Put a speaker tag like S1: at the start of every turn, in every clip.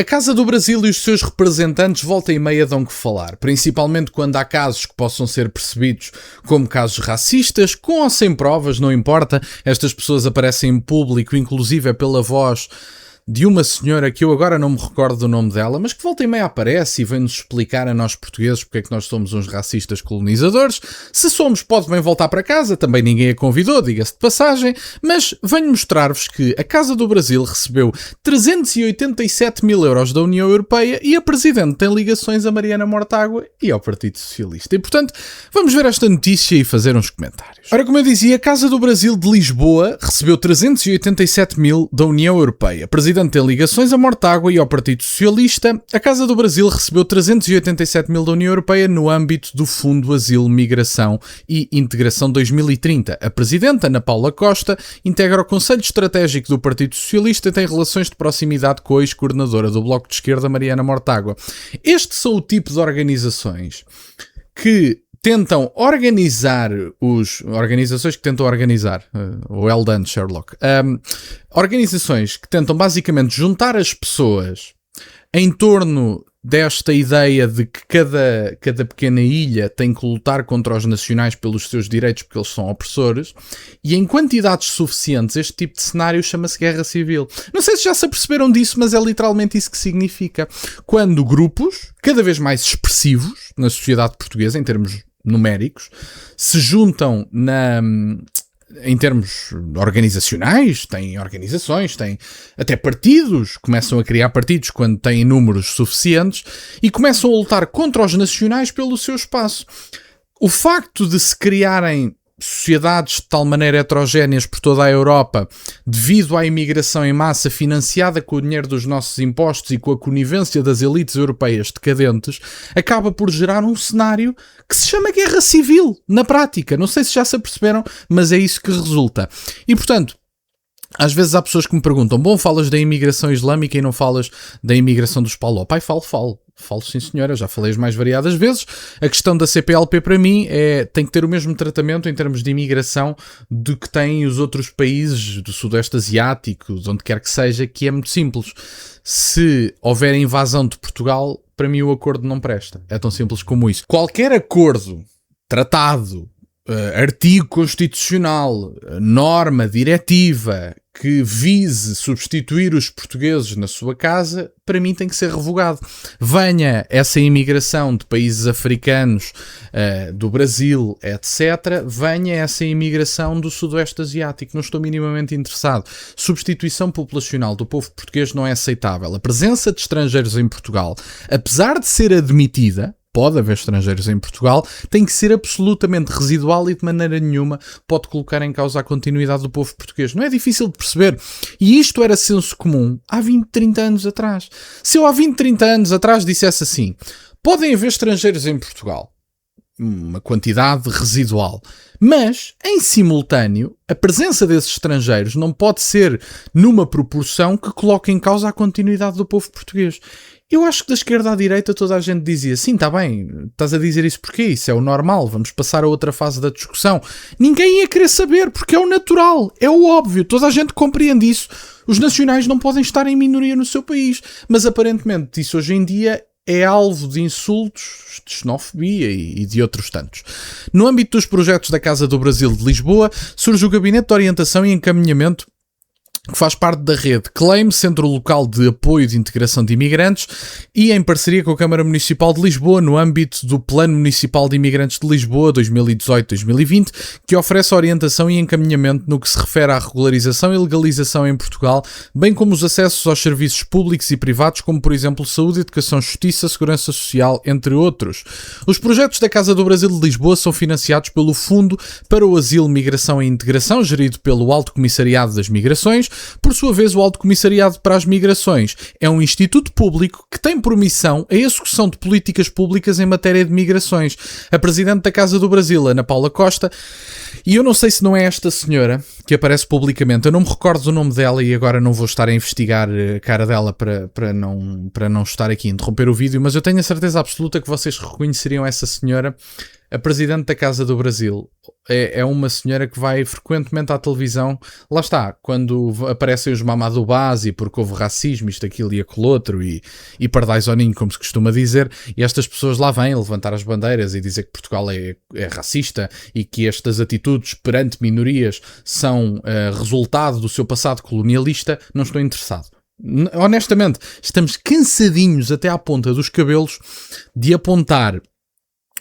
S1: A Casa do Brasil e os seus representantes volta e meia dão que falar, principalmente quando há casos que possam ser percebidos como casos racistas, com ou sem provas, não importa. Estas pessoas aparecem em público, inclusive é pela voz de uma senhora que eu agora não me recordo do nome dela, mas que volta e meia aparece e vem-nos explicar a nós portugueses porque é que nós somos uns racistas colonizadores. Se somos, pode bem voltar para casa, também ninguém a convidou, diga-se de passagem, mas venho mostrar-vos que a Casa do Brasil recebeu 387 mil euros da União Europeia e a Presidente tem ligações a Mariana Mortágua e ao Partido Socialista. E, portanto, vamos ver esta notícia e fazer uns comentários. Ora, como eu dizia, a Casa do Brasil de Lisboa recebeu 387 mil da União Europeia. A Presidente tem ligações a Mortágua e ao Partido Socialista. A Casa do Brasil recebeu 387 mil da União Europeia no âmbito do Fundo Asilo, Migração e Integração 2030. A Presidente, Ana Paula Costa, integra o Conselho Estratégico do Partido Socialista e tem relações de proximidade com a ex-coordenadora do Bloco de Esquerda, Mariana Mortágua. Estes são o tipo de organizações que tentam organizar organizações que tentam organizar, well done, Sherlock, organizações que tentam basicamente juntar as pessoas em torno desta ideia de que cada pequena ilha tem que lutar contra os nacionais pelos seus direitos porque eles são opressores, e em quantidades suficientes este tipo de cenário chama-se guerra civil. Não sei se já se aperceberam disso, mas é literalmente isso que significa. Quando grupos cada vez mais expressivos na sociedade portuguesa, em termos numéricos, se juntam em termos organizacionais, têm organizações, têm até partidos, começam a criar partidos quando têm números suficientes e começam a lutar contra os nacionais pelo seu espaço. O facto de se criarem sociedades de tal maneira heterogéneas por toda a Europa, devido à imigração em massa financiada com o dinheiro dos nossos impostos e com a conivência das elites europeias decadentes, acaba por gerar um cenário que se chama guerra civil, na prática. Não sei se já se aperceberam, mas é isso que resulta. E, portanto, às vezes há pessoas que me perguntam, bom, falas da imigração islâmica e não falas da imigração dos PALOP? Pai, falo sim senhora, já falei as mais variadas vezes. A questão da CPLP para mim tem que ter o mesmo tratamento em termos de imigração do que têm os outros países do Sudeste Asiático, de onde quer que seja, que é muito simples. Se houver invasão de Portugal, para mim o acordo não presta. É tão simples como isso. Qualquer acordo, tratado, artigo constitucional, norma, diretiva que vise substituir os portugueses na sua casa, para mim tem que ser revogado. Venha essa imigração de países africanos, do Brasil, etc. Venha essa imigração do Sudoeste Asiático. Não estou minimamente interessado. Substituição populacional do povo português não é aceitável. A presença de estrangeiros em Portugal, apesar de ser admitida, pode haver estrangeiros em Portugal, tem que ser absolutamente residual e de maneira nenhuma pode colocar em causa a continuidade do povo português. Não é difícil de perceber. E isto era senso comum há 20, 30 anos atrás. Se eu há 20, 30 anos atrás dissesse assim, podem haver estrangeiros em Portugal, uma quantidade residual, mas, em simultâneo, a presença desses estrangeiros não pode ser numa proporção que coloque em causa a continuidade do povo português. Eu acho que da esquerda à direita toda a gente dizia, sim, está bem, estás a dizer isso porquê? Isso é o normal, vamos passar a outra fase da discussão. Ninguém ia querer saber, porque é o natural, é o óbvio, toda a gente compreende isso. Os nacionais não podem estar em minoria no seu país, mas aparentemente isso hoje em dia é alvo de insultos, de xenofobia e de outros tantos. No âmbito dos projetos da Casa do Brasil de Lisboa, surge o Gabinete de Orientação e Encaminhamento, que faz parte da rede CLAIM, Centro Local de Apoio de Integração de Imigrantes, e em parceria com a Câmara Municipal de Lisboa, no âmbito do Plano Municipal de Imigrantes de Lisboa 2018-2020, que oferece orientação e encaminhamento no que se refere à regularização e legalização em Portugal, bem como os acessos aos serviços públicos e privados, como por exemplo saúde, educação, justiça, segurança social, entre outros. Os projetos da Casa do Brasil de Lisboa são financiados pelo Fundo para o Asilo, Migração e Integração, gerido pelo Alto Comissariado das Migrações. Por sua vez, o Alto Comissariado para as Migrações é um instituto público que tem por missão a execução de políticas públicas em matéria de migrações. A Presidente da Casa do Brasil, Ana Paula Costa, e eu não sei se não é esta senhora que aparece publicamente. Eu não me recordo do nome dela e agora não vou estar a investigar a cara dela para não estar aqui a interromper o vídeo, mas eu tenho a certeza absoluta que vocês reconheceriam essa senhora. A Presidente da Casa do Brasil é uma senhora que vai frequentemente à televisão. Lá está, quando aparecem os mamadubás e porque houve racismo, isto, aquilo e aquilo outro, e pardais ao ninho, como se costuma dizer, e estas pessoas lá vêm levantar as bandeiras e dizer que Portugal é racista e que estas atitudes perante minorias são resultado do seu passado colonialista. Não estou interessado. Honestamente, estamos cansadinhos até à ponta dos cabelos de apontar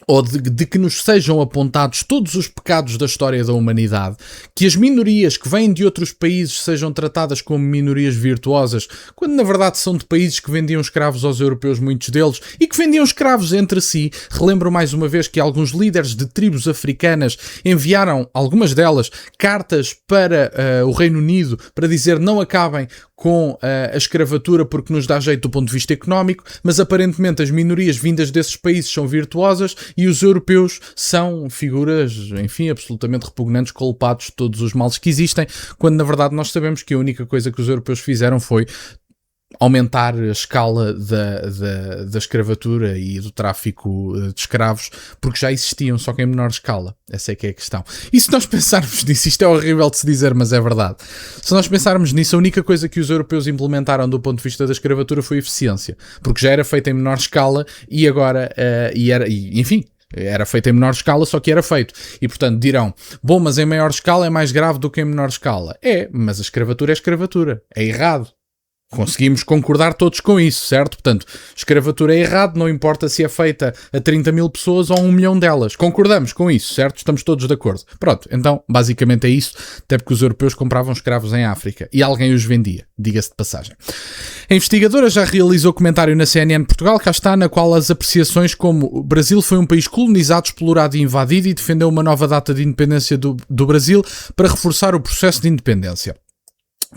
S1: ou de que nos sejam apontados todos os pecados da história da humanidade, que as minorias que vêm de outros países sejam tratadas como minorias virtuosas, quando na verdade são de países que vendiam escravos aos europeus, muitos deles, e que vendiam escravos entre si. Relembro mais uma vez que alguns líderes de tribos africanas enviaram, algumas delas, cartas para o Reino Unido para dizer não acabem com a escravatura porque nos dá jeito do ponto de vista económico, mas aparentemente as minorias vindas desses países são virtuosas e os europeus são figuras, enfim, absolutamente repugnantes, culpados de todos os males que existem, quando na verdade nós sabemos que a única coisa que os europeus fizeram foi aumentar a escala da escravatura e do tráfico de escravos, porque já existiam, só que em menor escala. Essa é que é a questão. E se nós pensarmos nisso, isto é horrível de se dizer, mas é verdade. Se nós pensarmos nisso, a única coisa que os europeus implementaram do ponto de vista da escravatura foi eficiência, porque já era feita em menor escala e agora, enfim, era feito em menor escala, só que era feito. E portanto dirão, bom, mas em maior escala é mais grave do que em menor escala. É, mas a escravatura é escravatura. É errado. Conseguimos concordar todos com isso, certo? Portanto, escravatura é errado, não importa se é feita a 30 mil pessoas ou a 1 milhão delas. Concordamos com isso, certo? Estamos todos de acordo. Pronto, então, basicamente é isso, até porque os europeus compravam escravos em África e alguém os vendia, diga-se de passagem. A investigadora já realizou comentário na CNN Portugal, cá está, na qual as apreciações como o Brasil foi um país colonizado, explorado e invadido e defendeu uma nova data de independência do Brasil para reforçar o processo de independência.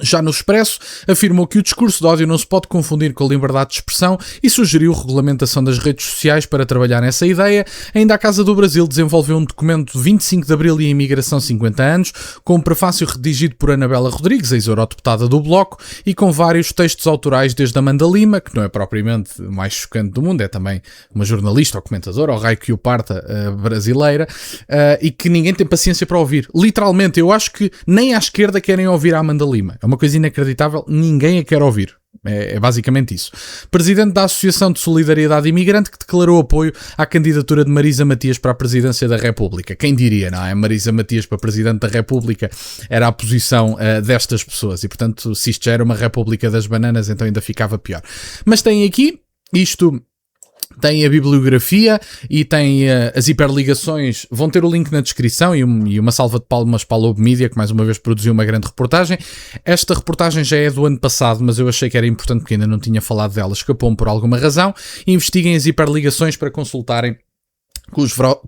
S1: Já no Expresso, afirmou que o discurso de ódio não se pode confundir com a liberdade de expressão e sugeriu regulamentação das redes sociais para trabalhar nessa ideia. Ainda a Casa do Brasil desenvolveu um documento de 25 de Abril e a Imigração 50 anos, com um prefácio redigido por Anabela Rodrigues, ex-eurodeputada do Bloco, e com vários textos autorais desde Amanda Lima, que não é propriamente o mais chocante do mundo, é também uma jornalista ou comentadora, ou raio que o parta, brasileira, e que ninguém tem paciência para ouvir. Literalmente, eu acho que nem à esquerda querem ouvir a Amanda Lima. É uma coisa inacreditável, ninguém a quer ouvir. É basicamente isso. Presidente da Associação de Solidariedade Imigrante, que declarou apoio à candidatura de Marisa Matias para a presidência da República. Quem diria, não é? Marisa Matias para Presidente da República era a posição destas pessoas. E, portanto, se isto já era uma República das Bananas, então ainda ficava pior. Mas tem aqui, isto... Tem a bibliografia e tem as hiperligações. Vão ter o link na descrição e uma salva de palmas para a Lobo Media, que mais uma vez produziu uma grande reportagem. Esta reportagem já é do ano passado, mas eu achei que era importante porque ainda não tinha falado dela. Escapou-me por alguma razão. Investiguem as hiperligações para consultarem com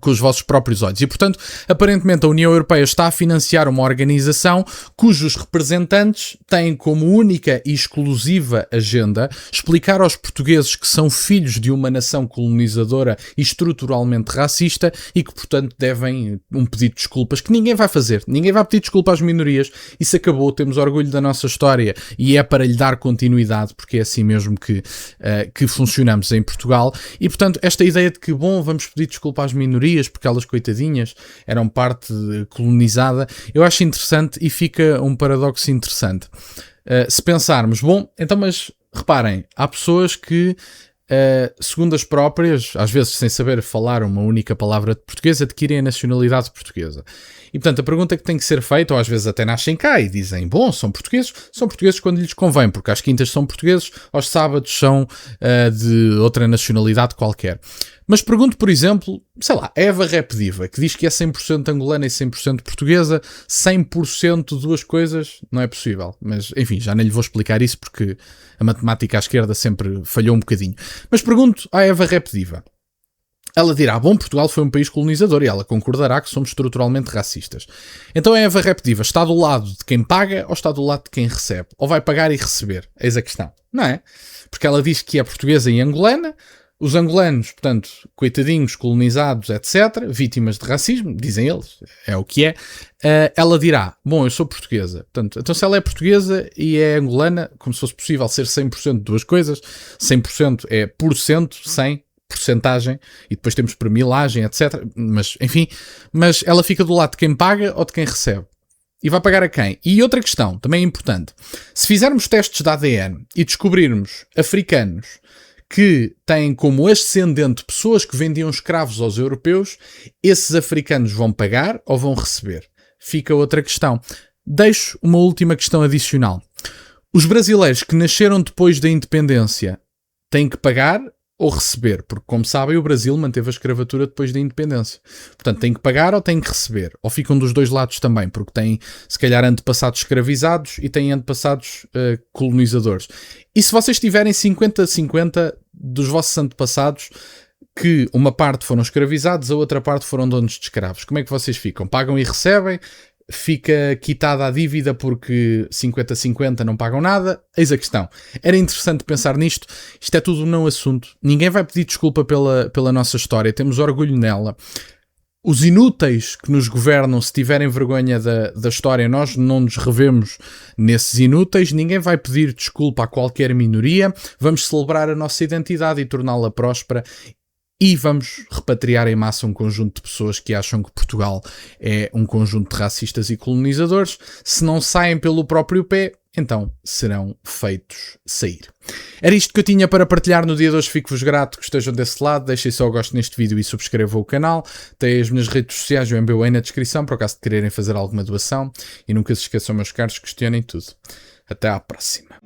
S1: os vossos próprios olhos. E, portanto, aparentemente a União Europeia está a financiar uma organização cujos representantes têm como única e exclusiva agenda explicar aos portugueses que são filhos de uma nação colonizadora e estruturalmente racista e que, portanto, devem um pedido de desculpas que ninguém vai fazer. Ninguém vai pedir desculpa às minorias. Isso acabou. Temos orgulho da nossa história e é para lhe dar continuidade, porque é assim mesmo que funcionamos em Portugal. E, portanto, esta ideia de que, bom, vamos pedir desculpa às minorias porque elas, coitadinhas, eram parte colonizada, eu acho interessante e fica um paradoxo interessante. Se pensarmos, bom, então, mas reparem, há pessoas que, segundo as próprias, às vezes sem saber falar uma única palavra de português, adquirem a nacionalidade portuguesa. E, portanto, a pergunta que tem que ser feita, ou às vezes até nascem cá e dizem, bom, são portugueses quando lhes convém, porque às quintas são portugueses, aos sábados são de outra nacionalidade qualquer. Mas pergunto, por exemplo, sei lá, Eva Rap Diva, que diz que é 100% angolana e 100% portuguesa, 100% duas coisas, não é possível. Mas, enfim, já nem lhe vou explicar isso porque a matemática à esquerda sempre falhou um bocadinho. Mas pergunto à Eva Rap Diva. Ela dirá, bom, Portugal foi um país colonizador e ela concordará que somos estruturalmente racistas. Então a Eva Rap Diva está do lado de quem paga ou está do lado de quem recebe? Ou vai pagar e receber? Eis a questão, não é? Porque ela diz que é portuguesa e angolana, Os angolanos, portanto, coitadinhos, colonizados, etc., vítimas de racismo, dizem eles, é o que é, ela dirá, bom, eu sou portuguesa. Portanto, então se ela é portuguesa e é angolana, como se fosse possível ser 100% de duas coisas, 100% é por cento, 100%, porcentagem, e depois temos por milagem, etc. Mas, enfim, mas ela fica do lado de quem paga ou de quem recebe. E vai pagar a quem? E outra questão, também é importante. Se fizermos testes de ADN e descobrirmos africanos que têm como ascendente pessoas que vendiam escravos aos europeus, esses africanos vão pagar ou vão receber? Fica outra questão. Deixo uma última questão adicional. Os brasileiros que nasceram depois da independência têm que pagar ou receber? Porque, como sabem, o Brasil manteve a escravatura depois da independência. Portanto, têm que pagar ou têm que receber? Ou ficam dos dois lados também? Porque têm, se calhar, antepassados escravizados e têm antepassados colonizadores. E se vocês tiverem 50-50 dos vossos antepassados, que uma parte foram escravizados, a outra parte foram donos de escravos, como é que vocês ficam? Pagam e recebem? Fica quitada a dívida porque 50-50 não pagam nada? Eis a questão. Era interessante pensar nisto. Isto é tudo um não assunto. Ninguém vai pedir desculpa pela nossa história. Temos orgulho nela. Os inúteis que nos governam, se tiverem vergonha da história, nós não nos revemos nesses inúteis. Ninguém vai pedir desculpa a qualquer minoria. Vamos celebrar a nossa identidade e torná-la próspera. E vamos repatriar em massa um conjunto de pessoas que acham que Portugal é um conjunto de racistas e colonizadores. Se não saem pelo próprio pé, então serão feitos sair. Era isto que eu tinha para partilhar no dia de hoje. Fico-vos grato que estejam desse lado. Deixem só o gosto neste vídeo e subscrevam o canal. Tem as minhas redes sociais e o MBWay na descrição, por acaso de quererem fazer alguma doação. E nunca se esqueçam, meus caros, questionem tudo. Até à próxima.